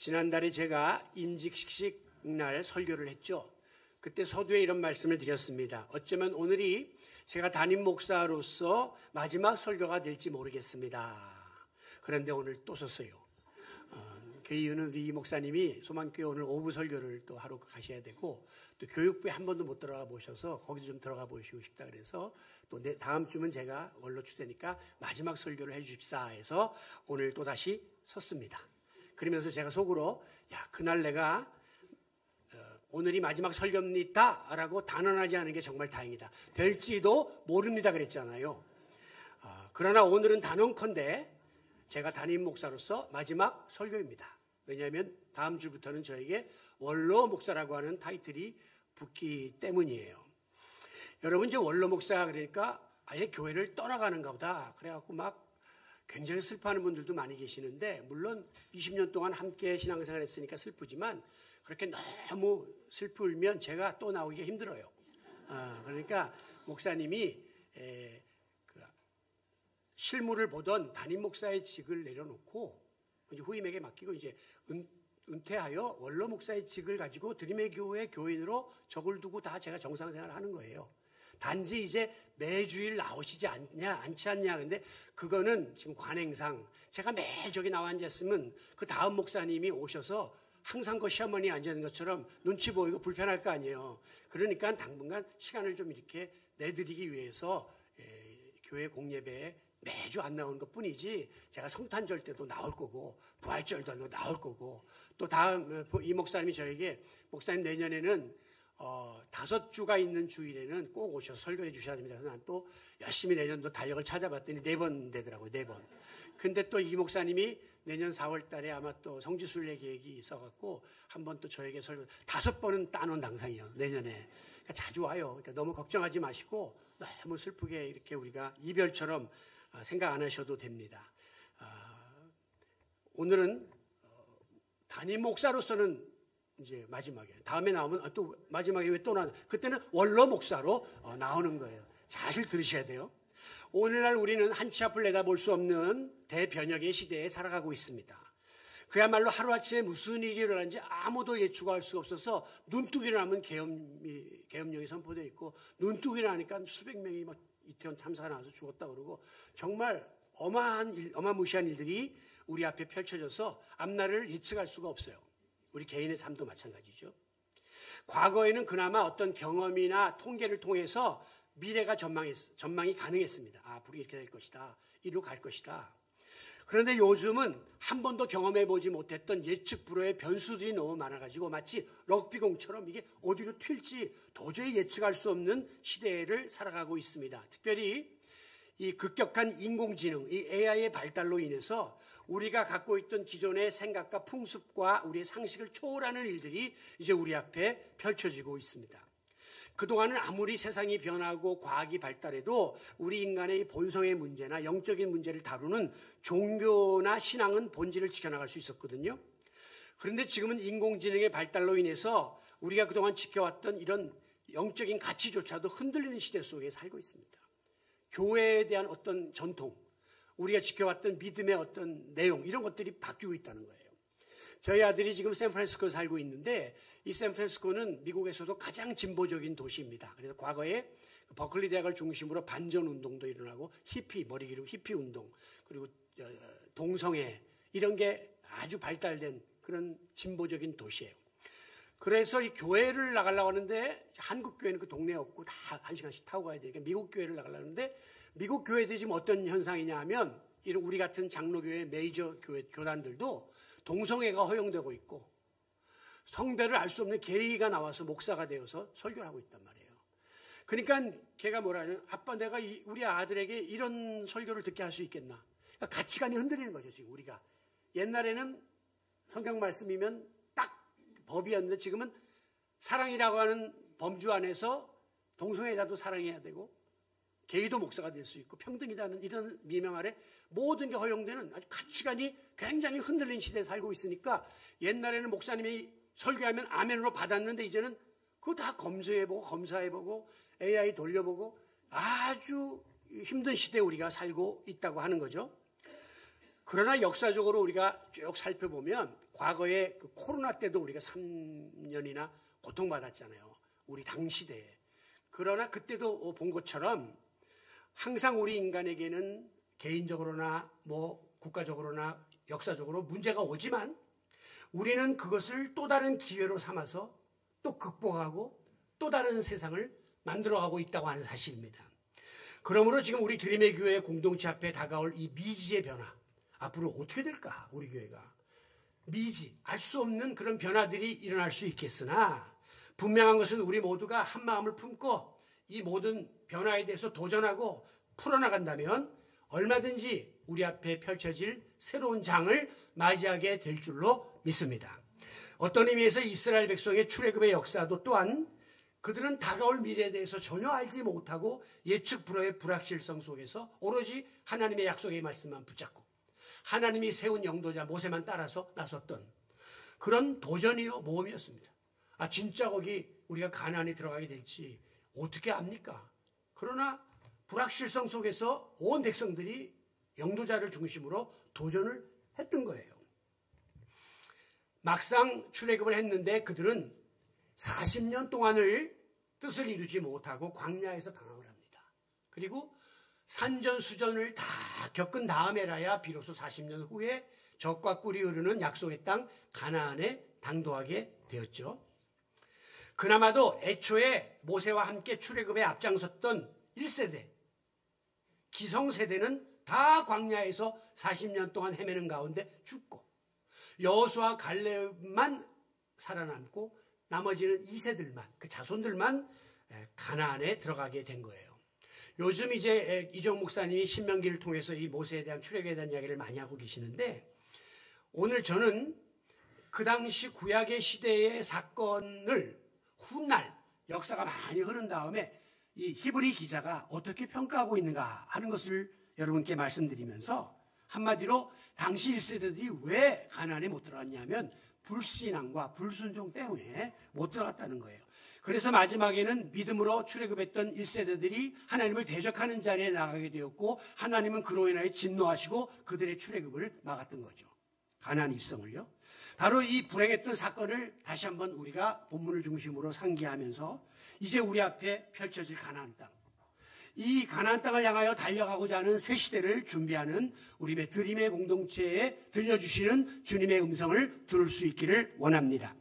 지난달에 제가 인직식 날 설교를 했죠. 그때 서두에 이런 말씀을 드렸습니다. 어쩌면 오늘이 제가 담임 목사로서 마지막 설교가 될지 모르겠습니다. 그런데 오늘 또 썼어요. 그 이유는 우리 이 목사님이 소망교회 오늘 오후 설교를 또 하러 가셔야 되고, 또 교육부에 한 번도 못 들어가 보셔서 거기도 좀 들어가 보시고 싶다 그래서 또 다음 주면 제가 원로 추대니까 마지막 설교를 해 주십사 해서 오늘 또 다시 섰습니다. 그러면서 제가 속으로 그날 내가 오늘이 마지막 설교입니다 라고 단언하지 않은 게 정말 다행이다. 될지도 모릅니다 그랬잖아요. 그러나 오늘은 단언컨대 제가 담임 목사로서 마지막 설교입니다. 왜냐하면 다음 주부터는 저에게 원로 목사라고 하는 타이틀이 붙기 때문이에요. 여러분, 이제 원로 목사 그러니까 아예 교회를 떠나가는가 보다 그래갖고 막 굉장히 슬퍼하는 분들도 많이 계시는데, 물론 20년 동안 함께 신앙생활 했으니까 슬프지만 그렇게 너무 슬프면 제가 또 나오기가 힘들어요. 그러니까 목사님이 실무를 보던 담임 목사의 직을 내려놓고 이제 후임에게 맡기고 이제 은퇴하여 원로 목사의 직을 가지고 드림의 교회 교인으로 적을 두고 다 제가 정상생활을 하는 거예요. 단지 이제 매주일 나오시지 않지 않냐. 근데 그거는 지금 관행상 제가 매일 저기 나와 앉았으면 그 다음 목사님이 오셔서 항상 그 시어머니 앉아있는 것처럼 눈치 보이고 불편할 거 아니에요. 그러니까 당분간 시간을 좀 이렇게 내드리기 위해서 교회 공예배에 매주 안 나오는 것 뿐이지, 제가 성탄절 때도 나올 거고 부활절도 나올 거고, 또 다음 이 목사님이 저에게 목사님 내년에는 5주가 있는 주일에는 꼭 오셔서 설교해 주셔야 됩니다. 그래서 난 또 열심히 내년도 달력을 찾아봤더니 4번 되더라고요. 4번. 근데 또 이 목사님이 내년 4월 달에 아마 또 성지순례 계획이 있어갖고 한번 또 저에게 설교 5번은 따놓은 당상이에요. 내년에. 그러니까 자주 와요. 그러니까 너무 걱정하지 마시고 너무 슬프게 이렇게 우리가 이별처럼 생각 안 하셔도 됩니다. 오늘은 담임 목사로서는 이제 마지막에, 다음에 나오면 또 마지막에 왜 또 나오나, 그때는 원로 목사로 나오는 거예요. 잘 들으셔야 돼요. 오늘날 우리는 한치 앞을 내다볼 수 없는 대변혁의 시대에 살아가고 있습니다. 그야말로 하루아침에 무슨 일이 일어나는지 아무도 예측할 수가 없어서 눈뜨기를 하면 계엄령이 선포되어 있고, 눈뜨기를 하니까 수백 명이 막 이태원 참사가 나와서 죽었다 그러고, 정말 어마무시한 일들이 우리 앞에 펼쳐져서 앞날을 예측할 수가 없어요. 우리 개인의 삶도 마찬가지죠. 과거에는 그나마 어떤 경험이나 통계를 통해서 미래가 전망이 가능했습니다. 앞으로 이렇게 될 것이다, 이리로 갈 것이다. 그런데 요즘은 한 번도 경험해보지 못했던 예측 불허의 변수들이 너무 많아가지고 마치 럭비공처럼 이게 어디로 튈지 도저히 예측할 수 없는 시대를 살아가고 있습니다. 특별히 이 급격한 인공지능, 이 AI의 발달로 인해서 우리가 갖고 있던 기존의 생각과 풍습과 우리의 상식을 초월하는 일들이 이제 우리 앞에 펼쳐지고 있습니다. 그동안은 아무리 세상이 변하고 과학이 발달해도 우리 인간의 본성의 문제나 영적인 문제를 다루는 종교나 신앙은 본질을 지켜나갈 수 있었거든요. 그런데 지금은 인공지능의 발달로 인해서 우리가 그동안 지켜왔던 이런 영적인 가치조차도 흔들리는 시대 속에 살고 있습니다. 교회에 대한 어떤 전통, 우리가 지켜왔던 믿음의 어떤 내용, 이런 것들이 바뀌고 있다는 거예요. 저희 아들이 지금 샌프란시스코에 살고 있는데, 이 샌프란시스코는 미국에서도 가장 진보적인 도시입니다. 그래서 과거에 버클리 대학을 중심으로 반전 운동도 일어나고 머리 기르고 히피 운동, 그리고 동성애, 이런 게 아주 발달된 그런 진보적인 도시예요. 그래서 이 교회를 나가려고 하는데, 한국 교회는 그 동네에 없고 다 1시간씩 타고 가야 되니까 미국 교회를 나가려고 하는데, 미국 교회들이 지금 어떤 현상이냐 하면, 이런 우리 같은 장로교회, 메이저 교단들도 동성애가 허용되고 있고, 성별을 알 수 없는 게이가 나와서 목사가 되어서 설교를 하고 있단 말이에요. 그러니까 걔가 뭐라 하냐면, 아빠 내가 우리 아들에게 이런 설교를 듣게 할 수 있겠나. 그러니까 가치관이 흔들리는 거죠, 지금 우리가. 옛날에는 성경 말씀이면 딱 법이었는데, 지금은 사랑이라고 하는 범주 안에서 동성애자도 사랑해야 되고, 게이도 목사가 될 수 있고, 평등이라는 이런 미명 아래 모든 게 허용되는 아주 가치관이 굉장히 흔들린 시대에 살고 있으니까, 옛날에는 목사님이 설교하면 아멘으로 받았는데, 이제는 그거 다 검증해보고 검사해보고 AI 돌려보고 아주 힘든 시대에 우리가 살고 있다고 하는 거죠. 그러나 역사적으로 우리가 쭉 살펴보면 과거에 그 코로나 때도 우리가 3년이나 고통받았잖아요. 우리 당시대에. 그러나 그때도 본 것처럼 항상 우리 인간에게는 개인적으로나 국가적으로나 역사적으로 문제가 오지만 우리는 그것을 또 다른 기회로 삼아서 또 극복하고 또 다른 세상을 만들어가고 있다고 하는 사실입니다. 그러므로 지금 우리 드림의 교회 공동체 앞에 다가올 이 미지의 변화, 앞으로 어떻게 될까 우리 교회가. 미지, 알 수 없는 그런 변화들이 일어날 수 있겠으나 분명한 것은 우리 모두가 한 마음을 품고 이 모든 변화에 대해서 도전하고 풀어나간다면 얼마든지 우리 앞에 펼쳐질 새로운 장을 맞이하게 될 줄로 믿습니다. 어떤 의미에서 이스라엘 백성의 출애굽의 역사도 또한 그들은 다가올 미래에 대해서 전혀 알지 못하고 예측 불허의 불확실성 속에서 오로지 하나님의 약속의 말씀만 붙잡고 하나님이 세운 영도자 모세만 따라서 나섰던 그런 도전이요 모험이었습니다. 진짜 거기 우리가 가나안에 들어가게 될지 어떻게 압니까? 그러나 불확실성 속에서 온 백성들이 영도자를 중심으로 도전을 했던 거예요. 막상 출애굽을 했는데 그들은 40년 동안을 뜻을 이루지 못하고 광야에서 방황을 합니다. 그리고 산전수전을 다 겪은 다음에라야 비로소 40년 후에 젖과 꿀이 흐르는 약속의 땅 가나안에 당도하게 되었죠. 그나마도 애초에 모세와 함께 출애굽에 앞장섰던 1세대, 기성세대는 다 광야에서 40년 동안 헤매는 가운데 죽고 여호수아 갈렙만 살아남고 나머지는 2세들만, 그 자손들만 가나안에 들어가게 된 거예요. 요즘 이제 이정 목사님이 신명기를 통해서 이 모세에 대한 출애굽에 대한 이야기를 많이 하고 계시는데 오늘 저는 그 당시 구약의 시대의 사건을 훗날 역사가 많이 흐른 다음에 이 히브리 기자가 어떻게 평가하고 있는가 하는 것을 여러분께 말씀드리면서 한마디로 당시 1세대들이 왜 가나안에 못 들어갔냐면 불신앙과 불순종 때문에 못 들어갔다는 거예요. 그래서 마지막에는 믿음으로 출애굽했던 1세대들이 하나님을 대적하는 자리에 나가게 되었고 하나님은 그로 인하여 진노하시고 그들의 출애굽을 막았던 거죠. 가나안 입성을요. 바로 이 불행했던 사건을 다시 한번 우리가 본문을 중심으로 상기하면서 이제 우리 앞에 펼쳐질 가나안 땅, 이 가나안 땅을 향하여 달려가고자 하는 새 시대를 준비하는 우리의 드림의 공동체에 들려주시는 주님의 음성을 들을 수 있기를 원합니다.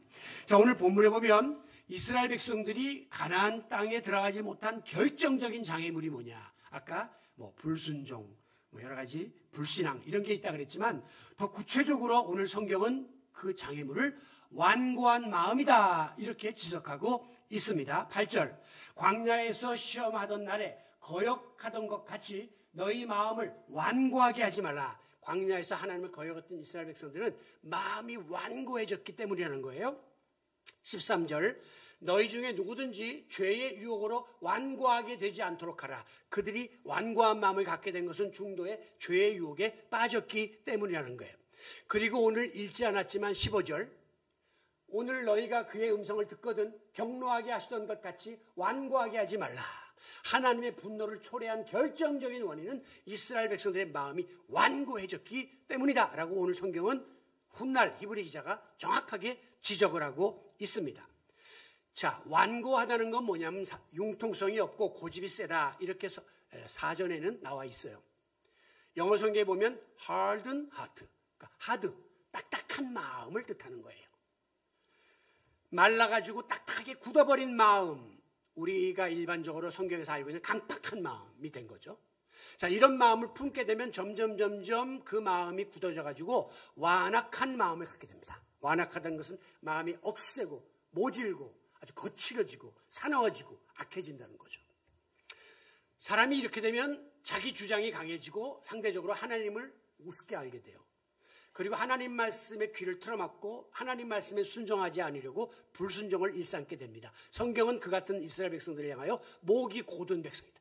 자, 오늘 본문에 보면 이스라엘 백성들이 가나안 땅에 들어가지 못한 결정적인 장애물이 뭐냐. 아까 불순종, 여러 가지 불신앙 이런 게 있다 그랬지만 더 구체적으로 오늘 성경은 그 장애물을 완고한 마음이다 이렇게 지적하고 있습니다. 8절 광야에서 시험하던 날에 거역하던 것 같이 너희 마음을 완고하게 하지 말라. 광야에서 하나님을 거역했던 이스라엘 백성들은 마음이 완고해졌기 때문이라는 거예요. 13절 너희 중에 누구든지 죄의 유혹으로 완고하게 되지 않도록 하라. 그들이 완고한 마음을 갖게 된 것은 중도의 죄의 유혹에 빠졌기 때문이라는 거예요. 그리고 오늘 읽지 않았지만 15절 오늘 너희가 그의 음성을 듣거든 경노하게 하시던 것 같이 완고하게 하지 말라. 하나님의 분노를 초래한 결정적인 원인은 이스라엘 백성들의 마음이 완고해졌기 때문이다 라고 오늘 성경은 훗날 히브리 기자가 정확하게 지적을 하고 있습니다. 자, 완고하다는 건 뭐냐면 융통성이 없고 고집이 세다 이렇게 사전에는 나와 있어요. 영어 성경에 보면 hardened heart, 그러니까 hard, 딱딱한 마음을 뜻하는 거예요. 말라가지고 딱딱하게 굳어버린 마음, 우리가 일반적으로 성경에서 알고 있는 강팍한 마음이 된 거죠. 자, 이런 마음을 품게 되면 점점 그 마음이 굳어져가지고 완악한 마음을 갖게 됩니다. 완악하다는 것은 마음이 억세고 모질고 아주 거칠어지고 사나워지고 악해진다는 거죠. 사람이 이렇게 되면 자기 주장이 강해지고 상대적으로 하나님을 우습게 알게 돼요. 그리고 하나님 말씀에 귀를 틀어막고 하나님 말씀에 순종하지 않으려고 불순종을 일삼게 됩니다. 성경은 그 같은 이스라엘 백성들을 향하여 목이 곧은 백성이다.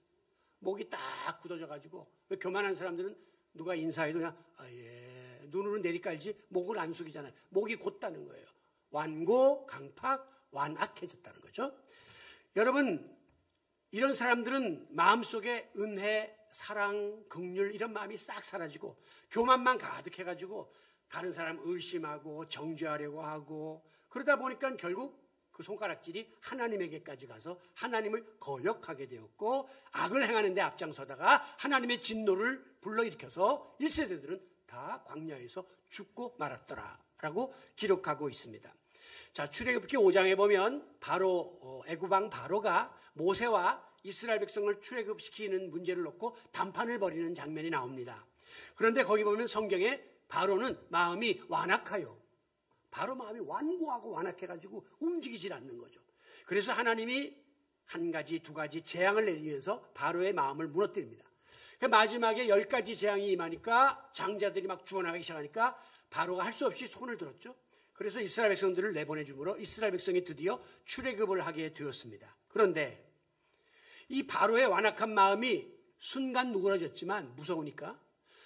목이 딱 굳어져가지고 왜 교만한 사람들은 누가 인사해도 그냥 예, 눈으로 내리깔지 목을 안 숙이잖아요. 목이 곧다는 거예요. 완고, 강팍, 완악해졌다는 거죠. 여러분, 이런 사람들은 마음속에 은혜, 사랑, 긍휼 이런 마음이 싹 사라지고 교만만 가득해가지고 다른 사람 의심하고 정죄하려고 하고 그러다 보니까 결국 그 손가락질이 하나님에게까지 가서 하나님을 거역하게 되었고 악을 행하는 데 앞장서다가 하나님의 진노를 불러일으켜서 1세대들은 다 광야에서 죽고 말았더라라고 기록하고 있습니다. 자, 출애굽기 5장에 보면 바로 애굽왕 바로가 모세와 이스라엘 백성을 출애굽시키는 문제를 놓고 담판을 벌이는 장면이 나옵니다. 그런데 거기 보면 성경에 바로는 마음이 완악하여 바로 마음이 완고하고 완악해가지고 움직이질 않는 거죠. 그래서 하나님이 한 가지, 두 가지 재앙을 내리면서 바로의 마음을 무너뜨립니다. 마지막에 10가지 재앙이 임하니까 장자들이 막 죽어나가기 시작하니까 바로가 할 수 없이 손을 들었죠. 그래서 이스라엘 백성들을 내보내주므로 이스라엘 백성이 드디어 출애굽을 하게 되었습니다. 그런데 이 바로의 완악한 마음이 순간 누그러졌지만 무서우니까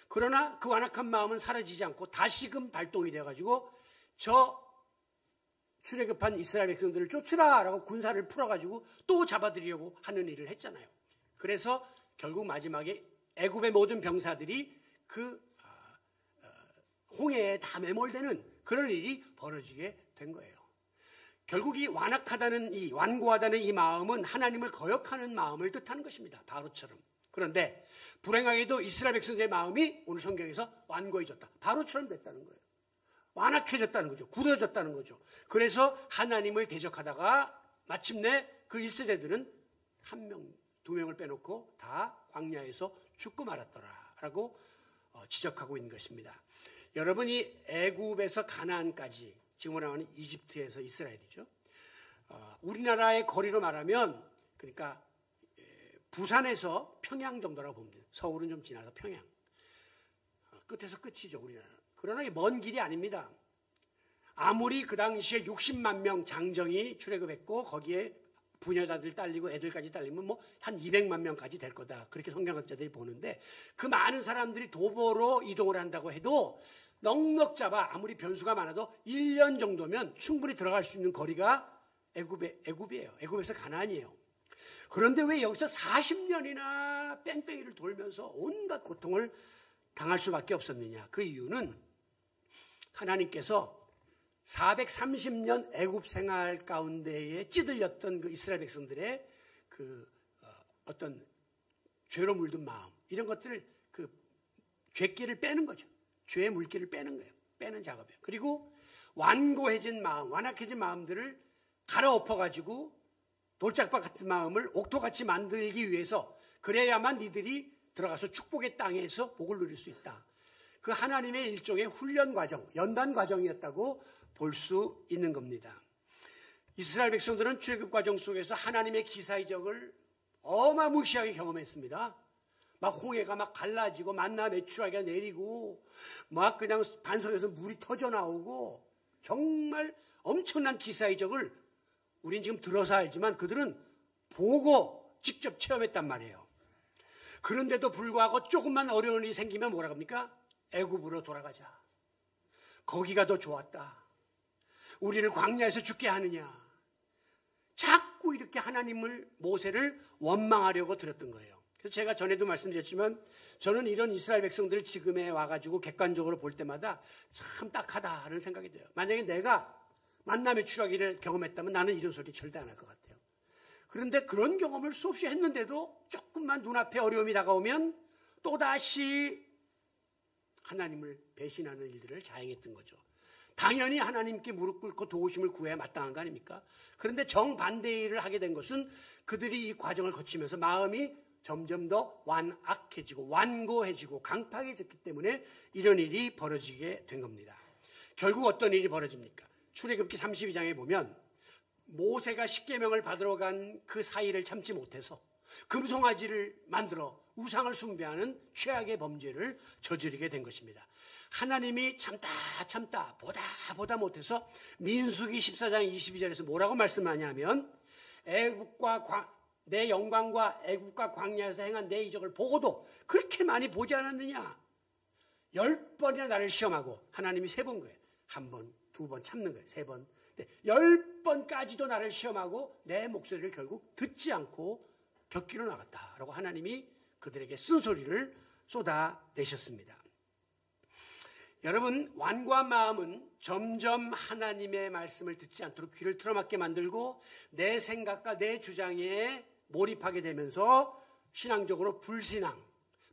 그러나 그 완악한 마음은 사라지지 않고 다시금 발동이 되어가지고 저 출애굽한 이스라엘 백성들을 쫓으라라고 군사를 풀어가지고 또 잡아들이려고 하는 일을 했잖아요. 그래서 결국 마지막에 애굽의 모든 병사들이 그 홍해에 다 매몰되는 그런 일이 벌어지게 된 거예요. 결국 이 완고하다는 이 마음은 하나님을 거역하는 마음을 뜻하는 것입니다. 바로처럼. 그런데 불행하게도 이스라엘 백성들의 마음이 오늘 성경에서 완고해졌다. 바로처럼 됐다는 거예요. 완악해졌다는 거죠. 굳어졌다는 거죠. 그래서 하나님을 대적하다가 마침내 그 1세대들은 한 명, 두 명을 빼놓고 다 광야에서 죽고 말았더라라고 지적하고 있는 것입니다. 여러분이 애굽에서 가나안까지 지금 말하는 이집트에서 이스라엘이죠. 우리나라의 거리로 말하면 그러니까 부산에서 평양 정도라고 보면 돼요. 서울은 좀 지나서 평양. 끝에서 끝이죠, 우리나라. 그러나 먼 길이 아닙니다. 아무리 그 당시에 60만 명 장정이 출애굽했고 거기에 부녀자들 딸리고 애들까지 딸리면 뭐 한 200만 명까지 될 거다. 그렇게 성경학자들이 보는데 그 많은 사람들이 도보로 이동을 한다고 해도 넉넉 잡아 아무리 변수가 많아도 1년 정도면 충분히 들어갈 수 있는 거리가 애굽이에요. 애굽에서 가나안이에요. 그런데 왜 여기서 40년이나 뺑뺑이를 돌면서 온갖 고통을 당할 수밖에 없었느냐. 그 이유는 하나님께서 430년 애굽 생활 가운데에 찌들렸던 그 이스라엘 백성들의 그 어떤 죄로 물든 마음 이런 것들을 그 죄기를 빼는 거죠. 죄의 물기를 빼는 거예요. 빼는 작업이에요. 그리고 완고해진 마음, 완악해진 마음들을 갈아엎어가지고 돌짝밭 같은 마음을 옥토같이 만들기 위해서 그래야만 니들이 들어가서 축복의 땅에서 복을 누릴 수 있다. 그 하나님의 일종의 훈련 과정, 연단 과정이었다고 볼 수 있는 겁니다. 이스라엘 백성들은 출애굽 과정 속에서 하나님의 기사이적을 어마무시하게 경험했습니다. 막 홍해가 막 갈라지고 만나 메추라기가 내리고 막 그냥 반석에서 물이 터져 나오고 정말 엄청난 기사이적을 우린 지금 들어서 알지만 그들은 보고 직접 체험했단 말이에요. 그런데도 불구하고 조금만 어려운 일이 생기면 뭐라 합니까? 애굽으로 돌아가자. 거기가 더 좋았다. 우리를 광야에서 죽게 하느냐. 자꾸 이렇게 하나님을 모세를 원망하려고 들었던 거예요. 그래서 제가 전에도 말씀드렸지만 저는 이런 이스라엘 백성들을 지금에 와가지고 객관적으로 볼 때마다 참 딱하다는 생각이 들어요. 만약에 내가 만남의 추락기를 경험했다면 나는 이런 소리 절대 안 할 것 같아요. 그런데 그런 경험을 수없이 했는데도 조금만 눈앞에 어려움이 다가오면 또다시 하나님을 배신하는 일들을 자행했던 거죠. 당연히 하나님께 무릎 꿇고 도우심을 구해야 마땅한 거 아닙니까? 그런데 정반대의 일을 하게 된 것은 그들이 이 과정을 거치면서 마음이 점점 더 완악해지고 완고해지고 강팍해졌기 때문에 이런 일이 벌어지게 된 겁니다. 결국 어떤 일이 벌어집니까? 출애굽기 32장에 보면 모세가 십계명을 받으러 간 그 사이를 참지 못해서 금송아지를 만들어 우상을 숭배하는 최악의 범죄를 저지르게 된 것입니다. 하나님이 참다 보다 못해서 민수기 14장 22절에서 뭐라고 말씀하냐면 내 영광과 애굽과 광야에서 행한 내 이적을 보고도 그렇게 많이 보지 않았느냐. 10번이나 나를 시험하고 하나님이 3번 거예요. 1번, 2번 참는 거예요. 3번. 10번까지도 나를 시험하고 내 목소리를 결국 듣지 않고 격기로 나갔다라고 하나님이 그들에게 쓴소리를 쏟아내셨습니다. 여러분, 완고한 마음은 점점 하나님의 말씀을 듣지 않도록 귀를 틀어막게 만들고 내 생각과 내 주장에 몰입하게 되면서 신앙적으로 불신앙,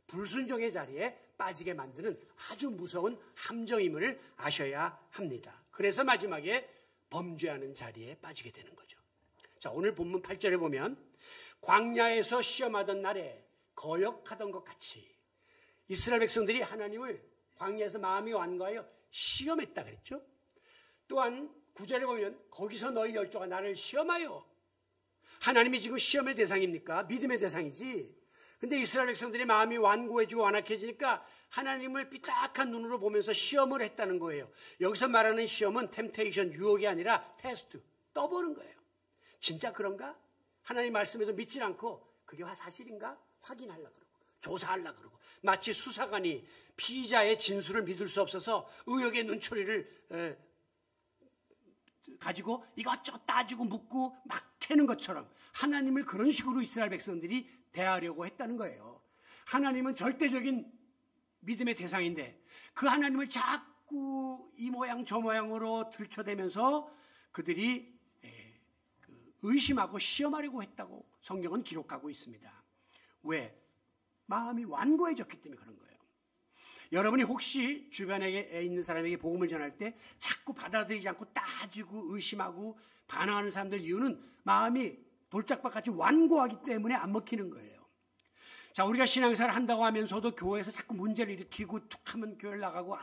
불순종의 자리에 빠지게 만드는 아주 무서운 함정임을 아셔야 합니다. 그래서 마지막에 범죄하는 자리에 빠지게 되는 거죠. 자, 오늘 본문 8절에 보면 광야에서 시험하던 날에 거역하던 것 같이 이스라엘 백성들이 하나님을 광야에서 마음이 완고하여 시험했다 그랬죠. 또한 9절에 보면 거기서 너희 열조가 나를 시험하여, 하나님이 지금 시험의 대상입니까? 믿음의 대상이지. 근데 이스라엘 백성들이 마음이 완고해지고 완악해지니까 하나님을 삐딱한 눈으로 보면서 시험을 했다는 거예요. 여기서 말하는 시험은 템테이션, 유혹이 아니라 테스트, 떠보는 거예요. 진짜 그런가? 하나님 말씀에도 믿지 않고 그게 사실인가? 확인하려고 그러고 조사하려고 그러고, 마치 수사관이 피의자의 진술을 믿을 수 없어서 의혹의 눈초리를 가지고 이것저것 따지고 묻고 막 캐는 것처럼 하나님을 그런 식으로 이스라엘 백성들이 대하려고 했다는 거예요. 하나님은 절대적인 믿음의 대상인데 그 하나님을 자꾸 이 모양 저 모양으로 들춰대면서 그들이 의심하고 시험하려고 했다고 성경은 기록하고 있습니다. 왜? 마음이 완고해졌기 때문에 그런 거예요. 여러분이 혹시 주변에 있는 사람에게 복음을 전할 때 자꾸 받아들이지 않고 따지고 의심하고 반항하는 사람들 이유는 마음이 돌짝밭같이 완고하기 때문에 안 먹히는 거예요. 자, 우리가 신앙생활을 한다고 하면서도 교회에서 자꾸 문제를 일으키고 툭하면 교회를 나가고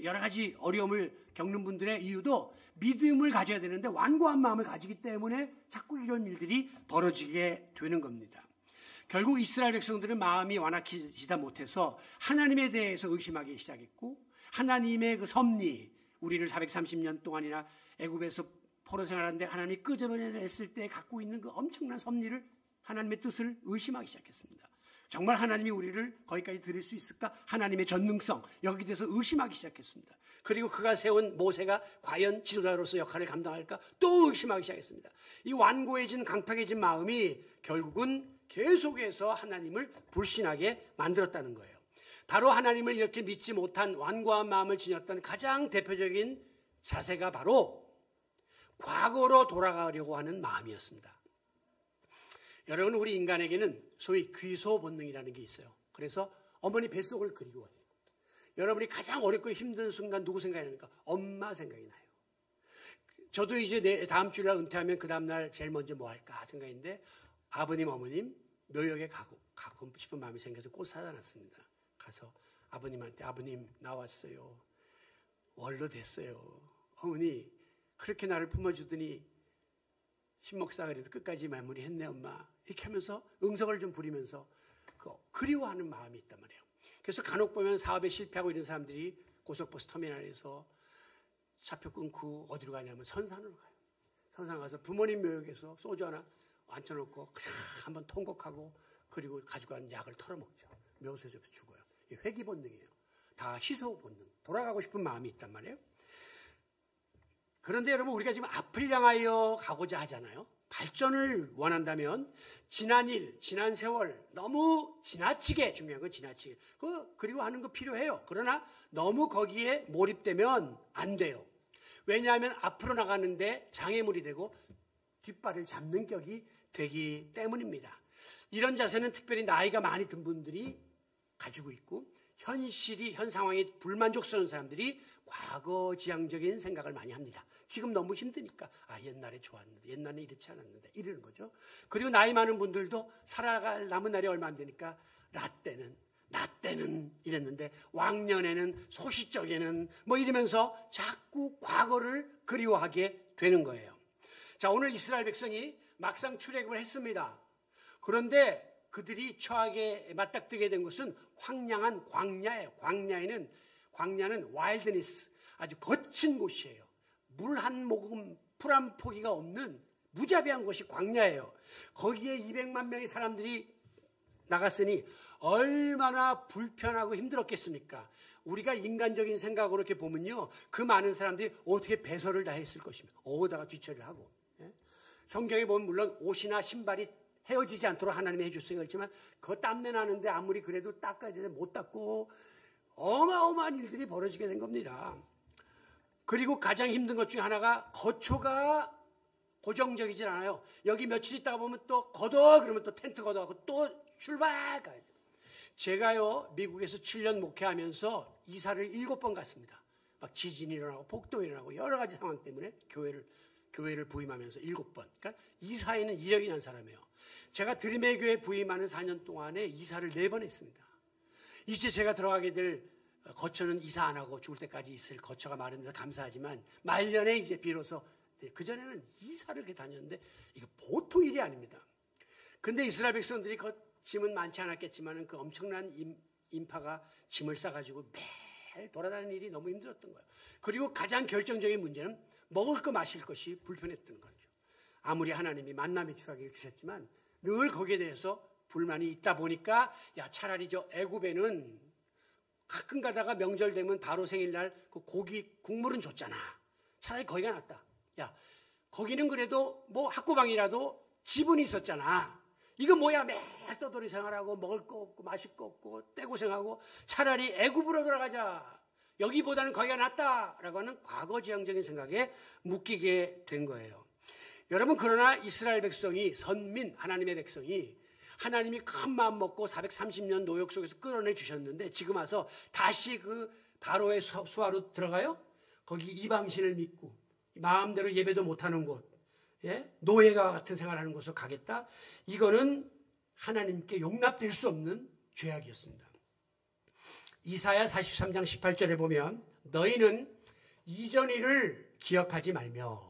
여러 가지 어려움을 겪는 분들의 이유도 믿음을 가져야 되는데 완고한 마음을 가지기 때문에 자꾸 이런 일들이 벌어지게 되는 겁니다. 결국 이스라엘 백성들은 마음이 완악해지다 못해서 하나님에 대해서 의심하기 시작했고, 하나님의 그 섭리, 우리를 430년 동안이나 애굽에서 포로 생활하는데 하나님이 끄집어냈을 때 갖고 있는 그 엄청난 섭리를, 하나님의 뜻을 의심하기 시작했습니다. 정말 하나님이 우리를 거기까지 드릴 수 있을까? 하나님의 전능성, 여기에 대해서 의심하기 시작했습니다. 그리고 그가 세운 모세가 과연 지도자로서 역할을 감당할까? 또 의심하기 시작했습니다. 이 완고해진 강팍해진 마음이 결국은 계속해서 하나님을 불신하게 만들었다는 거예요. 바로 하나님을 이렇게 믿지 못한 완고한 마음을 지녔던 가장 대표적인 자세가 바로 과거로 돌아가려고 하는 마음이었습니다. 여러분, 우리 인간에게는 소위 귀소 본능이라는 게 있어요. 그래서 어머니 뱃속을 그리워해요. 여러분이 가장 어렵고 힘든 순간 누구 생각이 납니까? 엄마 생각이 나요. 저도 이제 다음 주일날 은퇴하면 그 다음날 제일 먼저 뭐 할까 생각했는데, 아버님, 어머님 묘역에 가고 싶은 마음이 생겨서 꽃 사다 놨습니다. 가서 아버님한테, 아버님 나왔어요. 원로 됐어요. 어머니 그렇게 나를 품어주더니 신목사 그래도 끝까지 마무리했네 엄마. 이렇게 하면서 응석을 좀 부리면서 그리워하는 마음이 있단 말이에요. 그래서 간혹 보면 사업에 실패하고 이런 사람들이 고속버스 터미널에서 차표 끊고 어디로 가냐면 선산으로 가요. 선산 가서 부모님 묘역에서 소주 하나 앉혀놓고 그냥 한번 통곡하고, 그리고 가져간 약을 털어먹죠. 묘소에서 죽어요. 회귀 본능이에요. 다 희소 본능, 돌아가고 싶은 마음이 있단 말이에요. 그런데 여러분, 우리가 지금 앞을 향하여 가고자 하잖아요. 발전을 원한다면 지난 일, 지난 세월 너무 지나치게, 중요한 건 지나치게 그리고 하는 거 필요해요. 그러나 너무 거기에 몰입되면 안 돼요. 왜냐하면 앞으로 나가는데 장애물이 되고 뒷발을 잡는 격이 되기 때문입니다. 이런 자세는 특별히 나이가 많이 든 분들이 가지고 있고, 현 상황에 불만족스러운 사람들이 과거지향적인 생각을 많이 합니다. 지금 너무 힘드니까 옛날에 좋았는데, 옛날에 이렇지 않았는데 이러는 거죠. 그리고 나이 많은 분들도 살아갈 남은 날이 얼마 안 되니까 나 때는 이랬는데, 왕년에는, 소시적에는 뭐 이러면서 자꾸 과거를 그리워하게 되는 거예요. 자, 오늘 이스라엘 백성이 막상 출애굽을 했습니다. 그런데 그들이 처하게 맞닥뜨게 된 것은 황량한 광야예요. 광야는 와일드니스, 아주 거친 곳이에요. 물 한 모금, 풀 한 포기가 없는 무자비한 곳이 광야예요. 거기에 200만 명의 사람들이 나갔으니 얼마나 불편하고 힘들었겠습니까? 우리가 인간적인 생각으로 이렇게 보면요, 그 많은 사람들이 어떻게 배설을 다 했을 것입니다. 오다가 뒤처리를 하고. 성경에 보면 물론 옷이나 신발이 헤어지지 않도록 하나님이 해줬어요. 그렇지만 그 땀내 나는데 아무리 그래도 닦아야 되는데 못 닦고 어마어마한 일들이 벌어지게 된 겁니다. 그리고 가장 힘든 것 중에 하나가 거초가 고정적이질 않아요. 여기 며칠 있다가 보면 또 걷어 그러면 또 텐트 걷어가고 또 출발 가야 돼요. 제가요 미국에서 7년 목회하면서 이사를 7번 갔습니다. 막 지진이 일어나고 폭동이 일어나고 여러 가지 상황 때문에 교회를 부임하면서 7번. 그러니까 이사에는 이력이 난 사람이에요. 제가 드림의 교회 부임하는 4년 동안에 이사를 4번 했습니다. 이제 제가 들어가게 될 거처는 이사 안 하고 죽을 때까지 있을 거처가 마련돼서 감사하지만 말년에 이제 비로소 그전에는 이사를 이렇게 다녔는데 이거 보통 일이 아닙니다. 근데 이스라엘 백성들이 그 짐은 많지 않았겠지만 그 엄청난 인파가 짐을 싸가지고 매일 돌아다니는 일이 너무 힘들었던 거예요. 그리고 가장 결정적인 문제는 먹을 거 마실 것이 불편했던 거죠. 아무리 하나님이 만나의 추하게 주셨지만 늘 거기에 대해서 불만이 있다 보니까 야 차라리 저 애굽에는 가끔 가다가 명절 되면 바로 생일날 그 고기 국물은 줬잖아. 차라리 거기가 낫다. 야 거기는 그래도 뭐 학고방이라도 지분이 있었잖아. 이거 뭐야 매일 떠돌이 생활하고 먹을 거 없고 마실 거 없고 떼고생하고 차라리 애굽으로 돌아가자. 여기보다는 거기가 낫다라고 하는 과거지향적인 생각에 묶이게 된 거예요. 여러분 그러나 이스라엘 백성이 선민 하나님의 백성이 하나님이 큰 마음 먹고 430년 노역 속에서 끌어내 주셨는데 지금 와서 다시 그 바로의 수하로 들어가요? 거기 이방신을 믿고 마음대로 예배도 못하는 곳, 예? 노예가 같은 생활하는 곳으로 가겠다? 이거는 하나님께 용납될 수 없는 죄악이었습니다. 이사야 43장 18절에 보면 너희는 이전 일을 기억하지 말며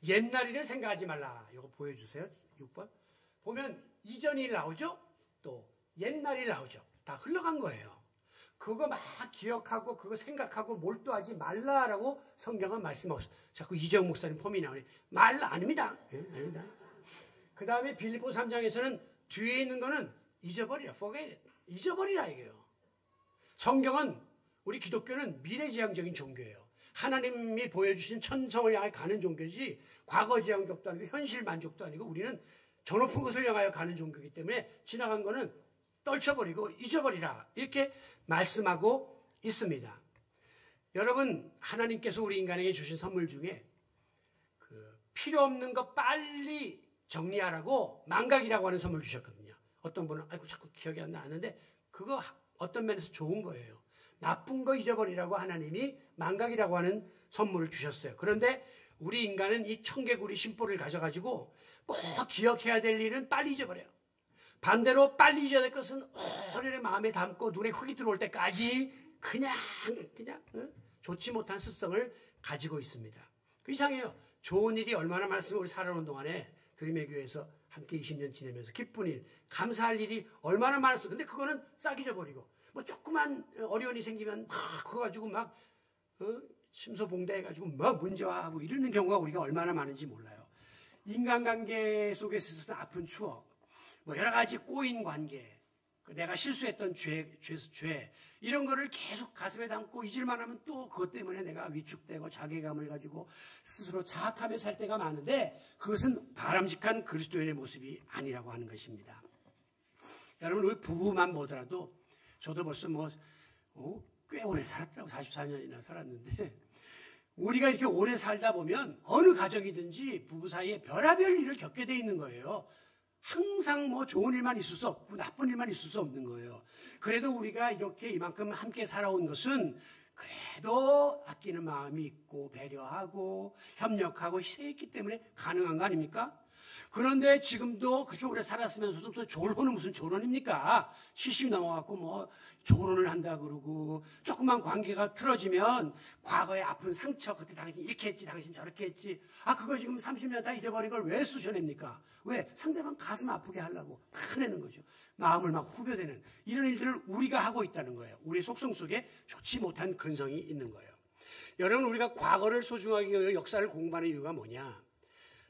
옛날 일을 생각하지 말라. 이거 보여주세요. 6번. 보면 이전 일 나오죠? 또 옛날 일 나오죠? 다 흘러간 거예요. 그거 막 기억하고 그거 생각하고 몰두하지 말라라고 성경은 말씀하고 자꾸 이재용 목사님 폼이 나오네. 말라 아닙니다. 네, 아닙니다. 그 다음에 빌립보 3장에서는 뒤에 있는 거는 잊어버리라. forget it. 잊어버리라 이게요. 성경은 우리 기독교는 미래지향적인 종교예요. 하나님이 보여주신 천성을 향해 가는 종교지 과거지향적도 아니고 현실만족도 아니고 우리는 저 높은 것을 향하여 가는 종교이기 때문에 지나간 거는 떨쳐버리고 잊어버리라 이렇게 말씀하고 있습니다. 여러분 하나님께서 우리 인간에게 주신 선물 중에 그 필요 없는 거 빨리 정리하라고 망각이라고 하는 선물 주셨거든요. 어떤 분은 아이고 자꾸 기억이 안 나는데 그거 어떤 면에서 좋은 거예요. 나쁜 거 잊어버리라고 하나님이 망각이라고 하는 선물을 주셨어요. 그런데 우리 인간은 이 청개구리 심보를 가져가지고 꼭 기억해야 될 일은 빨리 잊어버려요. 반대로 빨리 잊어야 될 것은 오래오래 마음에 담고 눈에 흙이 들어올 때까지 그냥 좋지 못한 습성을 가지고 있습니다. 이상해요. 좋은 일이 얼마나 많았으면 우리 살아오는 동안에 드림의 교회에서 함께 20년 지내면서 기쁜 일, 감사할 일이 얼마나 많았어. 근데 그거는 싹 잊어버리고 뭐 조그만 어려움이 생기면 막 그거 가지고 막 심소봉대해가지고 막 문제화하고 이러는 경우가 우리가 얼마나 많은지 몰라요. 인간관계 속에서 있었던 아픈 추억, 뭐 여러 가지 꼬인 관계, 내가 실수했던 죄 이런 거를 계속 가슴에 담고 잊을만 하면 또 그것 때문에 내가 위축되고 자괴감을 가지고 스스로 자학하며 살 때가 많은데 그것은 바람직한 그리스도인의 모습이 아니라고 하는 것입니다. 여러분 우리 부부만 보더라도 저도 벌써 꽤 오래 살았다고 44년이나 살았는데 우리가 이렇게 오래 살다 보면 어느 가정이든지 부부 사이에 별의별 일을 겪게 돼 있는 거예요. 항상 좋은 일만 있을 수 없고 나쁜 일만 있을 수 없는 거예요. 그래도 우리가 이렇게 이만큼 함께 살아온 것은 그래도 아끼는 마음이 있고 배려하고 협력하고 희생했기 때문에 가능한 거 아닙니까? 그런데 지금도 그렇게 오래 살았으면서도 또 졸혼은 무슨 졸혼입니까? 70 넘어갖고 졸혼을 한다 그러고 조그만 관계가 틀어지면 과거의 아픈 상처 그때 당신 이렇게 했지 당신 저렇게 했지 그거 지금 30년 다 잊어버린 걸 왜 쑤셔냅니까? 왜? 상대방 가슴 아프게 하려고 파내는 거죠. 마음을 막 후벼대는 이런 일들을 우리가 하고 있다는 거예요. 우리 속성 속에 좋지 못한 근성이 있는 거예요. 여러분 우리가 과거를 소중하게 여기고 역사를 공부하는 이유가 뭐냐?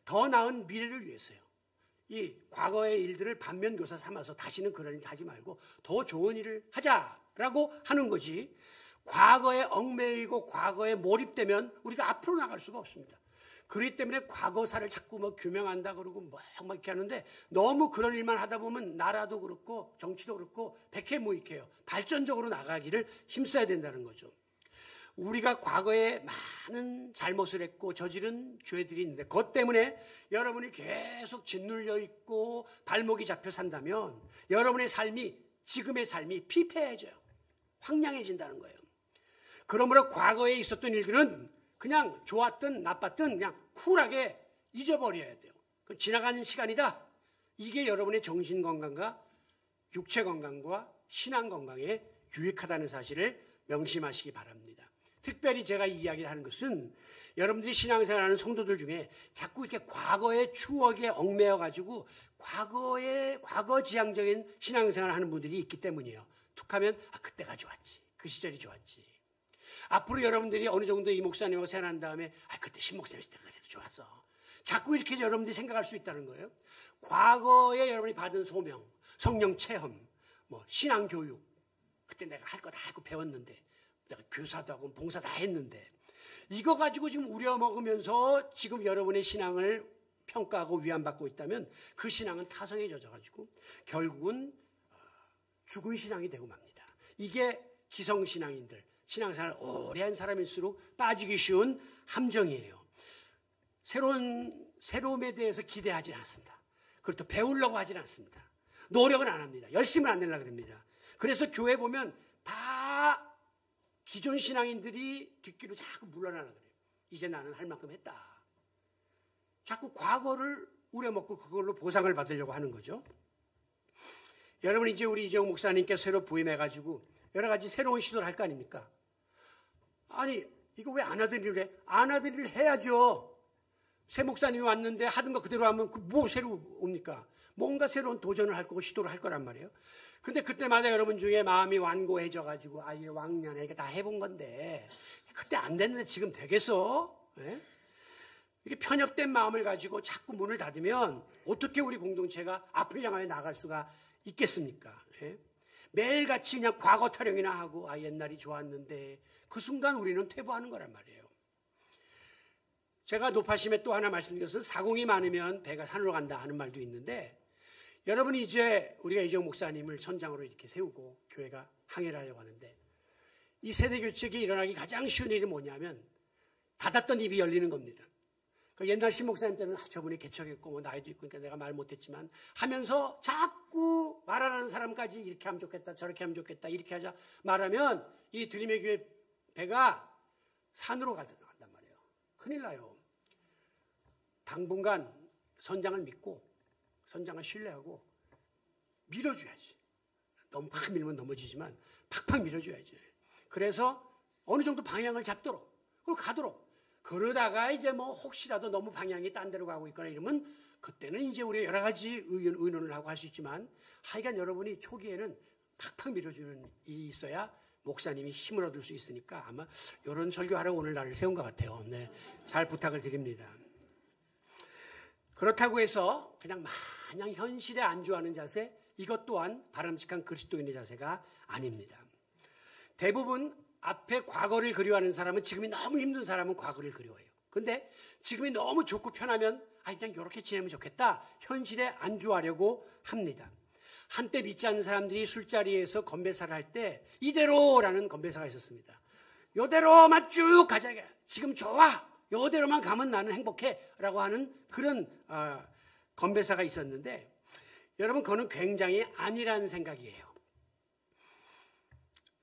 더 나은 미래를 위해서요. 이 과거의 일들을 반면교사 삼아서 다시는 그런 일 하지 말고 더 좋은 일을 하자라고 하는 거지. 과거에 얽매이고 과거에 몰입되면 우리가 앞으로 나갈 수가 없습니다. 그렇기 때문에 과거사를 자꾸 뭐 규명한다 그러고 막 이렇게 하는데 너무 그런 일만 하다 보면 나라도 그렇고 정치도 그렇고 백해무익해요. 발전적으로 나가기를 힘써야 된다는 거죠. 우리가 과거에 많은 잘못을 했고 저지른 죄들이 있는데 그것 때문에 여러분이 계속 짓눌려 있고 발목이 잡혀 산다면 여러분의 삶이 지금의 삶이 피폐해져요. 황량해진다는 거예요. 그러므로 과거에 있었던 일들은 그냥 좋았든 나빴든 그냥 쿨하게 잊어버려야 돼요. 지나가는 시간이다. 이게 여러분의 정신 건강과 육체 건강과 신앙 건강에 유익하다는 사실을 명심하시기 바랍니다. 특별히 제가 이 이야기를 하는 것은 여러분들이 신앙생활하는 성도들 중에 자꾸 이렇게 과거의 추억에 얽매여 가지고 과거 지향적인 신앙생활을 하는 분들이 있기 때문이에요. 툭하면 그때가 좋았지. 그 시절이 좋았지. 앞으로 여러분들이 어느 정도 이 목사님하고 생활한 다음에 그때 신 목사님 때 그래도 좋았어. 자꾸 이렇게 여러분들이 생각할 수 있다는 거예요. 과거에 여러분이 받은 소명, 성령 체험, 신앙 교육, 그때 내가 할 거 다 하고 배웠는데 내가 교사도 하고 봉사 다 했는데 이거 가지고 지금 우려먹으면서 지금 여러분의 신앙을 평가하고 위안받고 있다면 그 신앙은 타성에 젖어가지고 결국은 죽은 신앙이 되고 맙니다. 이게 기성신앙인들, 신앙생활 오래 한 사람일수록 빠지기 쉬운 함정이에요. 새로움에 대해서 기대하지 않습니다. 그걸 또 배우려고 하지 않습니다. 노력은 안 합니다. 열심을 안 내려고 합니다. 그래서 교회 보면 다 기존 신앙인들이 뒷길로 자꾸 물러나라 그래요. 이제 나는 할 만큼 했다. 자꾸 과거를 우려먹고 그걸로 보상을 받으려고 하는 거죠. 여러분 이제 우리 이재용 목사님께 새로 부임해가지고 여러 가지 새로운 시도를 할 거 아닙니까? 아니 이거 왜 안 하던 일을 해? 안 하던 일을 해야죠. 새 목사님이 왔는데 하던 거 그대로 하면 뭐 새로 옵니까? 뭔가 새로운 도전을 할 거고 시도를 할 거란 말이에요. 근데 그때마다 여러분 중에 마음이 완고해져가지고 이게 왕년에 이게 다 해본 건데 그때 안 됐는데 지금 되겠어? 네? 이게 편협된 마음을 가지고 자꾸 문을 닫으면 어떻게 우리 공동체가 앞을 향하여 나갈 수가 있겠습니까? 네? 매일같이 그냥 과거 타령이나 하고 옛날이 좋았는데 그 순간 우리는 퇴보하는 거란 말이에요. 제가 노파심에 또 하나 말씀드린 것은 사공이 많으면 배가 산으로 간다 하는 말도 있는데 여러분이 이제 우리가 이재용 목사님을 선장으로 이렇게 세우고 교회가 항해를 하려고 하는데 이 세대교체가 일어나기 가장 쉬운 일이 뭐냐면 닫았던 입이 열리는 겁니다. 옛날 신 목사님 때는 저분이 개척했고 나이도 있고 그러니까 내가 말 못했지만 하면서 자꾸 말하는 사람까지 이렇게 하면 좋겠다 저렇게 하면 좋겠다 이렇게 하자 말하면 이 드림의 교회 배가 산으로 간단 말이에요. 큰일 나요. 당분간 선장을 믿고 선장을 신뢰하고 밀어줘야지. 너무 팍 밀면 넘어지지만 팍팍 밀어줘야지. 그래서 어느 정도 방향을 잡도록 그리고 가도록 그러다가 이제 혹시라도 너무 방향이 딴 데로 가고 있거나 이러면 그때는 이제 우리가 여러 가지 의논을 하고 할 수 있지만 하여간 여러분이 초기에는 팍팍 밀어주는 일이 있어야 목사님이 힘을 얻을 수 있으니까 아마 이런 설교하러 오늘 나를 세운 것 같아요. 네, 잘 부탁을 드립니다. 그렇다고 해서 그냥 마냥 현실에 안주하는 자세 이것 또한 바람직한 그리스도인의 자세가 아닙니다. 대부분 앞에 과거를 그리워하는 사람은 지금이 너무 힘든 사람은 과거를 그리워해요. 근데 지금이 너무 좋고 편하면 그냥 이렇게 지내면 좋겠다. 현실에 안주하려고 합니다. 한때 믿지 않는 사람들이 술자리에서 건배사를 할 때 이대로라는 건배사가 있었습니다. 요대로만 쭉 가자. 지금 좋아. 요대로만 가면 나는 행복해. 라고 하는 그런 건배사가 있었는데 여러분 그거는 굉장히 아니라는 생각이에요.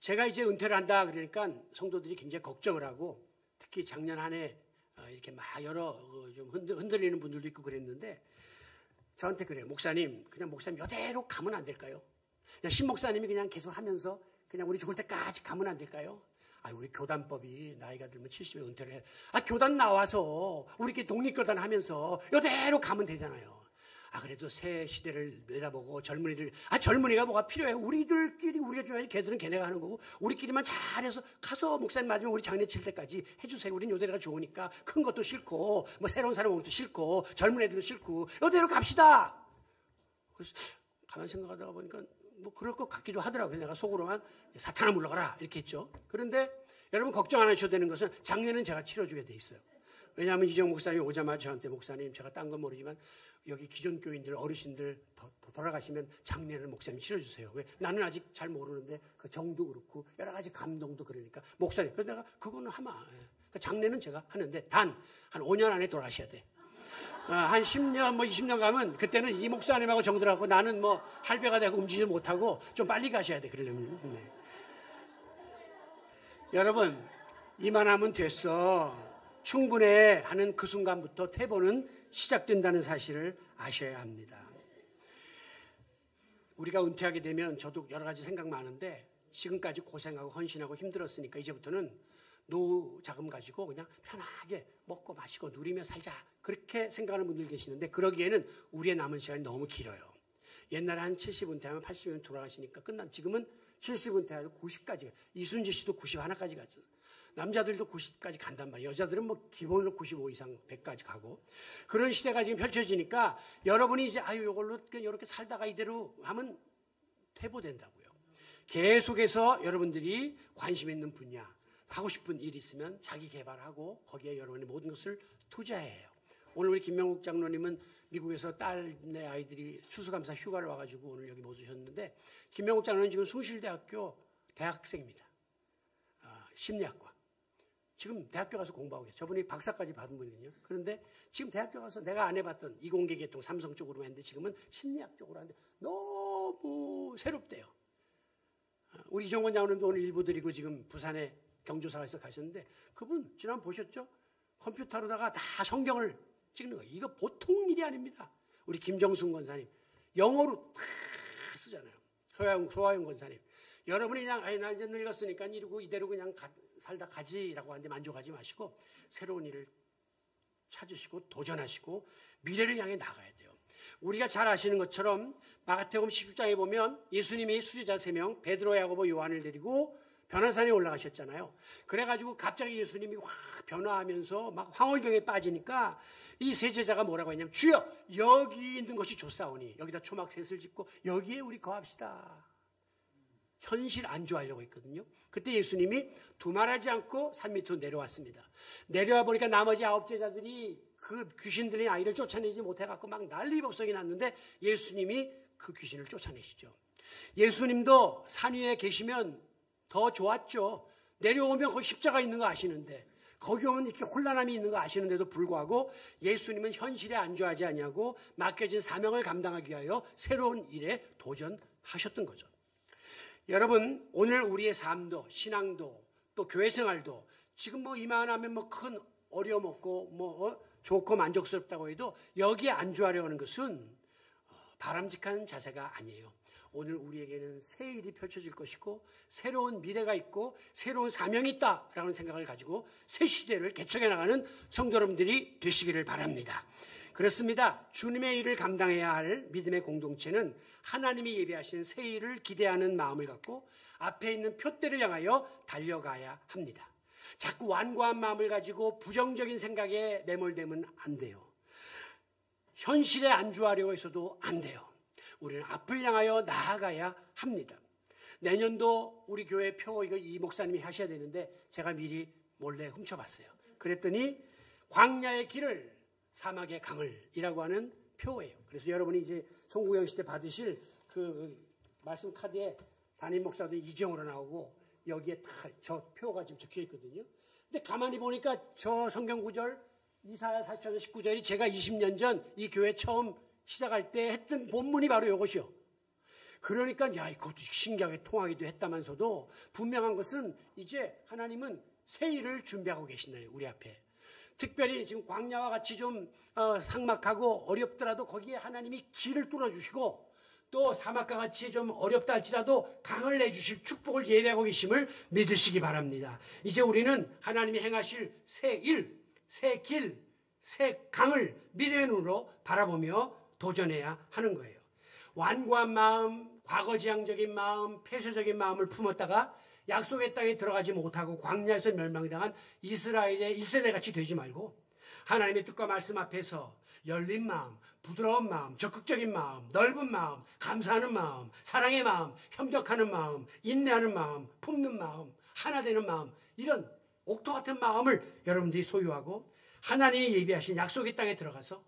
제가 이제 은퇴를 한다 그러니까 성도들이 굉장히 걱정을 하고 특히 작년 한 해 이렇게 막 여러 좀 흔들리는 분들도 있고 그랬는데 저한테 그래요. 목사님 그냥 목사님 이대로 가면 안 될까요? 그냥 신 목사님이 그냥 계속 하면서 그냥 우리 죽을 때까지 가면 안 될까요? 우리 교단법이 나이가 들면 70에 은퇴를 해. 교단 나와서 우리끼리 독립교단 하면서 이대로 가면 되잖아요. 그래도 새 시대를 내다보고 젊은이들, 젊은이가 뭐가 필요해. 우리들끼리 우리가 줘야지 걔들은 걔네가 하는 거고 우리끼리만 잘해서 가서 목사님 맞으면 우리 장례 칠 때까지 해주세요. 우린 요대로가 좋으니까 큰 것도 싫고 새로운 사람 오는 것도 싫고 젊은 애들도 싫고 요대로 갑시다. 그래서 가만히 생각하다가 보니까 그럴 것 같기도 하더라고요. 내가 속으로만 사탄아 물러가라 이렇게 했죠. 그런데 여러분 걱정 안 하셔도 되는 것은 장례는 제가 치러주게 돼 있어요. 왜냐하면 이정 목사님이 오자마자 저한테 목사님 제가 딴 건 모르지만 여기 기존 교인들 어르신들 돌아가시면 장례를 목사님 치러주세요. 왜? 나는 아직 잘 모르는데 그 정도 그렇고 여러 가지 감동도 그러니까 목사님. 그래서 내가 그거는 하마. 그 장례는 제가 하는데 단 한 5년 안에 돌아가셔야 돼. 한 10년, 20년 가면 그때는 이 목사님하고 정들하고 나는 할배가 되고 움직이지 못하고 좀 빨리 가셔야 돼. 그러려면. 네. 여러분, 이만하면 됐어. 충분해 하는 그 순간부터 퇴보는 시작된다는 사실을 아셔야 합니다. 우리가 은퇴하게 되면 저도 여러 가지 생각 많은데 지금까지 고생하고 헌신하고 힘들었으니까 이제부터는 노후 자금 가지고 그냥 편하게 먹고 마시고 누리며 살자. 그렇게 생각하는 분들 계시는데 그러기에는 우리의 남은 시간이 너무 길어요. 옛날에 한 70 은퇴하면 80년 돌아가시니까 끝난 지금은 70 은퇴하고 90까지 이순재 씨도 91까지 갔죠. 남자들도 90까지 간단 말이에요. 여자들은 기본으로 95 이상 100까지 가고 그런 시대가 지금 펼쳐지니까 여러분이 이제 이걸로 이렇게 살다가 이대로 하면 퇴보된다고요. 계속해서 여러분들이 관심 있는 분야 하고 싶은 일이 있으면 자기 개발하고 거기에 여러분의 모든 것을 투자해요. 오늘 우리 김명국 장로님은 미국에서 딸네 아이들이 추수감사 휴가를 와가지고 오늘 여기 못 오셨는데 김명국 장로는 지금 숭실대학교 대학생입니다. 심리학과. 지금 대학교 가서 공부하고 계세요. 저분이 박사까지 받은 분이거든요. 그런데 지금 대학교 가서 내가 안 해봤던 이공계 계통 삼성 쪽으로 했는데 지금은 심리학 쪽으로 하는데 너무 새롭대요. 우리 이종건 장로님도 오늘 일부 드리고 지금 부산에 경조사에서 가셨는데 그분 지난번 보셨죠? 컴퓨터로다가 다 성경을 찍는 거예요. 이거 보통 일이 아닙니다. 우리 김정순 권사님 영어로 다 쓰잖아요. 소화영 권사님 여러분이 그냥 나 이제 늙었으니까 이대로 그냥 살다 가지라고 하는데 만족하지 마시고 새로운 일을 찾으시고 도전하시고 미래를 향해 나가야 돼요. 우리가 잘 아시는 것처럼 마가복음 17장에 보면 예수님이 수제자 3명 베드로, 야고보, 요한을 데리고 변화산에 올라가셨잖아요. 그래가지고 갑자기 예수님이 확 변화하면서 막 황홀경에 빠지니까 이 세 제자가 뭐라고 했냐면 주여 여기 있는 것이 좋사오니 여기다 초막셋을 짓고 여기에 우리 거합시다. 현실 안주하려고 했거든요. 그때 예수님이 두말하지 않고 산 밑으로 내려왔습니다. 내려와 보니까 나머지 9 제자들이 그 귀신 들린 아이를 쫓아내지 못해갖고 막 난리법석이 났는데 예수님이 그 귀신을 쫓아내시죠. 예수님도 산 위에 계시면 더 좋았죠. 내려오면 거기 십자가 있는 거 아시는데 거기 오면 이렇게 혼란함이 있는 거 아시는데도 불구하고 예수님은 현실에 안주하지 않냐고 맡겨진 사명을 감당하기 위하여 새로운 일에 도전하셨던 거죠. 여러분 오늘 우리의 삶도 신앙도 또 교회 생활도 지금 이만하면 큰 어려움 없고 좋고 만족스럽다고 해도 여기에 안주하려 하는 것은 바람직한 자세가 아니에요. 오늘 우리에게는 새 일이 펼쳐질 것이고 새로운 미래가 있고 새로운 사명이 있다라는 생각을 가지고 새 시대를 개척해 나가는 성도 여러분들이 되시기를 바랍니다. 그렇습니다. 주님의 일을 감당해야 할 믿음의 공동체는 하나님이 예비하신 새 일을 기대하는 마음을 갖고 앞에 있는 표대를 향하여 달려가야 합니다. 자꾸 완고한 마음을 가지고 부정적인 생각에 매몰되면 안 돼요. 현실에 안주하려고 해서도 안 돼요. 우리는 앞을 향하여 나아가야 합니다. 내년도 우리 교회 표 이거 이 목사님이 하셔야 되는데 제가 미리 몰래 훔쳐봤어요. 그랬더니 광야의 길을 사막의 강을이라고 하는 표예요. 그래서 여러분이 이제 송구영 시대 받으실 그 말씀 카드에 담임 목사도 이정으로 나오고 여기에 다 저 표가 지금 적혀 있거든요. 근데 가만히 보니까 저 성경 구절 이사야 44장 19절이 제가 20년 전 이 교회 처음 시작할 때 했던 본문이 바로 이것이요. 그러니까 이것도 신기하게 통하기도 했다면서도 분명한 것은 이제 하나님은 새 일을 준비하고 계신다는 우리 앞에. 특별히 지금 광야와 같이 좀 삭막하고 어렵더라도 거기에 하나님이 길을 뚫어주시고 또 사막과 같이 좀 어렵다 할지라도 강을 내주실 축복을 예배하고 계심을 믿으시기 바랍니다. 이제 우리는 하나님이 행하실 새 일, 새 길, 새 강을 믿음의 눈으로 바라보며 도전해야 하는 거예요. 완고한 마음, 과거지향적인 마음, 폐쇄적인 마음을 품었다가 약속의 땅에 들어가지 못하고 광야에서 멸망당한 이스라엘의 1세대 같이 되지 말고 하나님의 뜻과 말씀 앞에서 열린 마음, 부드러운 마음, 적극적인 마음, 넓은 마음, 감사하는 마음, 사랑의 마음, 협력하는 마음, 인내하는 마음, 품는 마음, 하나 되는 마음 이런 옥토 같은 마음을 여러분들이 소유하고 하나님이 예비하신 약속의 땅에 들어가서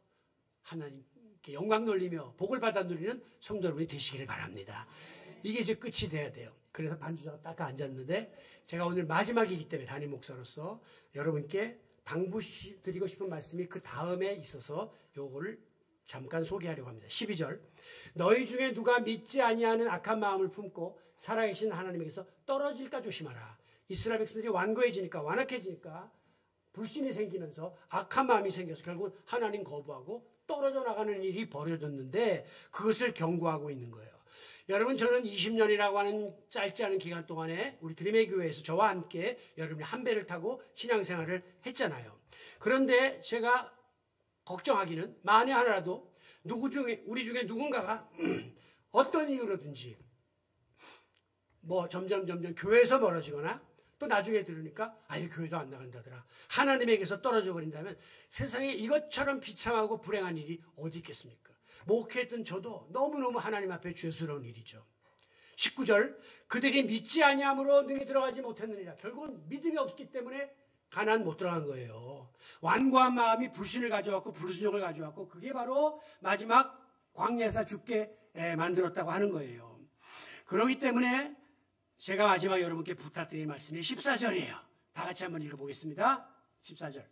하나님께 영광 돌리며 복을 받아 누리는 성도 여러분이 되시기를 바랍니다. 이게 이제 끝이 돼야 돼요. 그래서 반주자가 딱 앉았는데 제가 오늘 마지막이기 때문에 담임 목사로서 여러분께 당부드리고 싶은 말씀이 그 다음에 있어서 요거를 잠깐 소개하려고 합니다. 12절. 너희 중에 누가 믿지 아니하는 악한 마음을 품고 살아계신 하나님에게서 떨어질까 조심하라. 이스라엘 백성들이 완악해지니까 불신이 생기면서 악한 마음이 생겨서 결국 하나님 거부하고 떨어져 나가는 일이 벌어졌는데 그것을 경고하고 있는 거예요. 여러분, 저는 20년이라고 하는 짧지 않은 기간 동안에 우리 드림의 교회에서 저와 함께 여러분이 한 배를 타고 신앙생활을 했잖아요. 그런데 제가 걱정하기는 만에 하나라도 우리 중에 누군가가 어떤 이유로든지 점점 교회에서 멀어지거나 또 나중에 들으니까 교회도 안 나간다더라, 하나님에게서 떨어져 버린다면 세상에 이것처럼 비참하고 불행한 일이 어디 있겠습니까? 목회했던 저도 너무너무 하나님 앞에 죄스러운 일이죠. 19절. 그들이 믿지 아니함으로 능히 들어가지 못했느니라. 결국은 믿음이 없기 때문에 가나안 못 들어간 거예요. 완고한 마음이 불신을 가져왔고 불순종을 가져왔고 그게 바로 마지막 광야에서 죽게 만들었다고 하는 거예요. 그렇기 때문에 제가 마지막 여러분께 부탁드릴 말씀이 14절이에요. 다 같이 한번 읽어보겠습니다. 14절.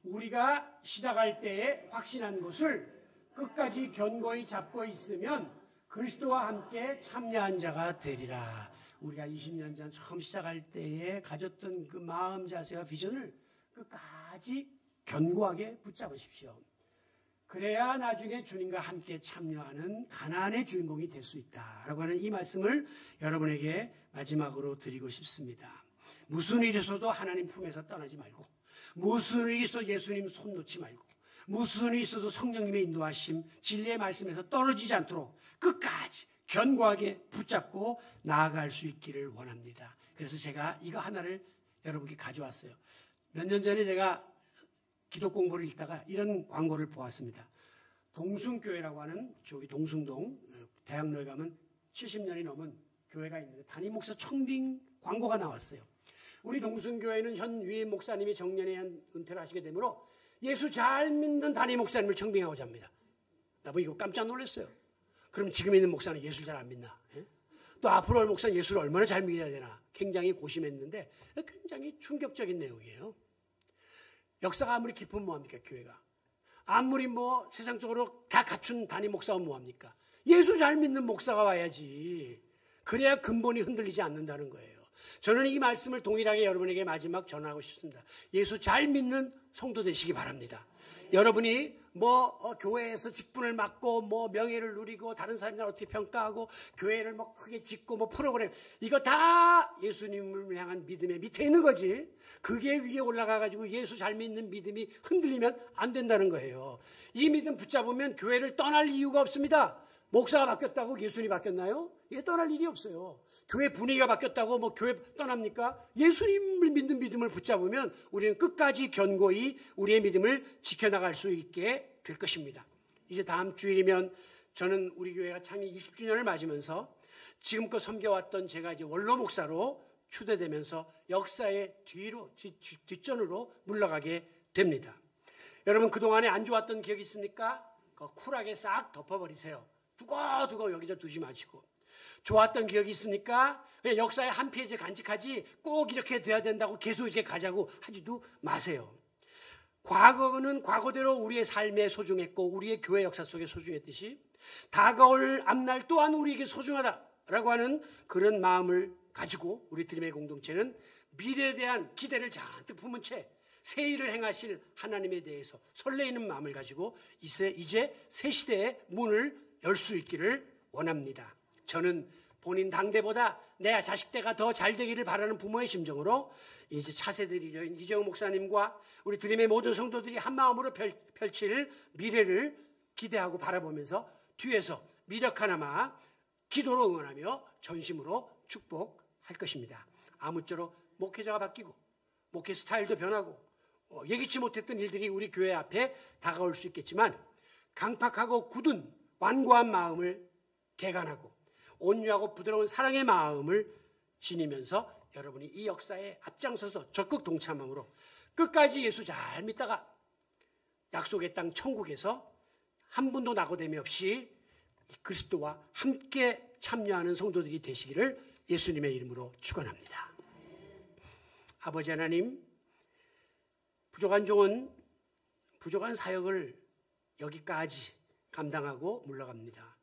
우리가 시작할 때에 확신한 것을 끝까지 견고히 잡고 있으면 그리스도와 함께 참여한 자가 되리라. 우리가 20년 전 처음 시작할 때에 가졌던 그 마음 자세와 비전을 끝까지 견고하게 붙잡으십시오. 그래야 나중에 주님과 함께 참여하는 가나안의 주인공이 될 수 있다라고 하는 이 말씀을 여러분에게 마지막으로 드리고 싶습니다. 무슨 일이 있어도 하나님 품에서 떠나지 말고, 무슨 일이 있어도 예수님 손 놓지 말고, 무슨 일이 있어도 성령님의 인도하심, 진리의 말씀에서 떨어지지 않도록 끝까지 견고하게 붙잡고 나아갈 수 있기를 원합니다. 그래서 제가 이거 하나를 여러분께 가져왔어요. 몇 년 전에 제가 기도 공부를 읽다가 이런 광고를 보았습니다. 동숭교회라고 하는 저기 동숭동 대학로에 가면 70년이 넘은 교회가 있는데 담임 목사 청빙 광고가 나왔어요. 우리 동숭교회는 현 위임 목사님이 정년에 은퇴를 하시게 되므로 예수 잘 믿는 담임 목사님을 청빙하고자 합니다. 나 이거 깜짝 놀랐어요. 그럼 지금 있는 목사는 예수를 잘 안 믿나? 또 앞으로 올 목사는 예수를 얼마나 잘 믿어야 되나? 굉장히 고심했는데 굉장히 충격적인 내용이에요. 역사가 아무리 깊으면 뭐합니까? 교회가 아무리 세상적으로 다 갖춘 담임 목사가 뭐합니까? 예수 잘 믿는 목사가 와야지. 그래야 근본이 흔들리지 않는다는 거예요. 저는 이 말씀을 동일하게 여러분에게 마지막 전하고 싶습니다. 예수 잘 믿는 성도 되시기 바랍니다. 여러분이 교회에서 직분을 맡고 명예를 누리고 다른 사람들 어떻게 평가하고 교회를 크게 짓고 프로그램, 이거 다 예수님을 향한 믿음의 밑에 있는 거지. 그게 위에 올라가가지고 예수 잘 믿는 믿음이 흔들리면 안 된다는 거예요. 이 믿음 붙잡으면 교회를 떠날 이유가 없습니다. 목사가 바뀌었다고 예수님이 바뀌었나요? 이게 떠날 일이 없어요. 교회 분위기가 바뀌었다고 교회 떠납니까? 예수님을 믿는 믿음을 붙잡으면 우리는 끝까지 견고히 우리의 믿음을 지켜나갈 수 있게 될 것입니다. 이제 다음 주일이면 저는 우리 교회가 창립 20주년을 맞으면서 지금껏 섬겨왔던 제가 이제 원로 목사로 추대되면서 역사의 뒷전으로 물러가게 됩니다. 여러분, 그동안에 안 좋았던 기억이 있습니까? 쿨하게 싹 덮어버리세요. 두고 여기다 두지 마시고. 좋았던 기억이 있습니까? 그냥 역사의 한 페이지 간직하지 꼭 이렇게 돼야 된다고 계속 이렇게 가자고 하지도 마세요. 과거는 과거대로 우리의 삶에 소중했고 우리의 교회 역사 속에 소중했듯이 다가올 앞날 또한 우리에게 소중하다라고 하는 그런 마음을 가지고 우리 드림의 공동체는 미래에 대한 기대를 잔뜩 품은 채 새 일을 행하실 하나님에 대해서 설레이는 마음을 가지고 이제 새 시대의 문을 열 수 있기를 원합니다. 저는 본인 당대보다 내 자식대가 더 잘 되기를 바라는 부모의 심정으로 이제 차세대들인 이재용 목사님과 우리 드림의 모든 성도들이 한 마음으로 펼칠 미래를 기대하고 바라보면서 뒤에서 미력 하나마 기도로 응원하며 전심으로 축복할 것입니다. 아무쪼록 목회자가 바뀌고 목회 스타일도 변하고 예기치 못했던 일들이 우리 교회 앞에 다가올 수 있겠지만 강팍하고 굳은 완고한 마음을 개간하고 온유하고 부드러운 사랑의 마음을 지니면서 여러분이 이 역사에 앞장서서 적극 동참함으로 끝까지 예수 잘 믿다가 약속의 땅 천국에서 한 분도 낙오됨이 없이 그리스도와 함께 참여하는 성도들이 되시기를 예수님의 이름으로 축원합니다. 아버지 하나님, 부족한 종은 부족한 사역을 여기까지 감당하고 물러갑니다.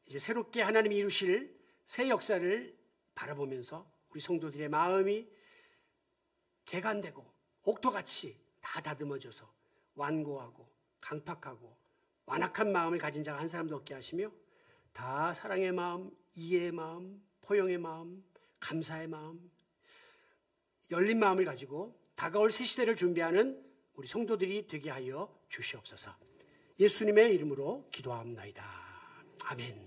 이제 새롭게 하나님이 이루실 새 역사를 바라보면서 우리 성도들의 마음이 개간되고 옥토같이 다 다듬어져서 완고하고 강팍하고 완악한 마음을 가진 자가 한 사람도 없게 하시며 다 사랑의 마음, 이해의 마음, 포용의 마음, 감사의 마음, 열린 마음을 가지고 다가올 새 시대를 준비하는 우리 성도들이 되게 하여 주시옵소서. 예수님의 이름으로 기도합니다. 아멘.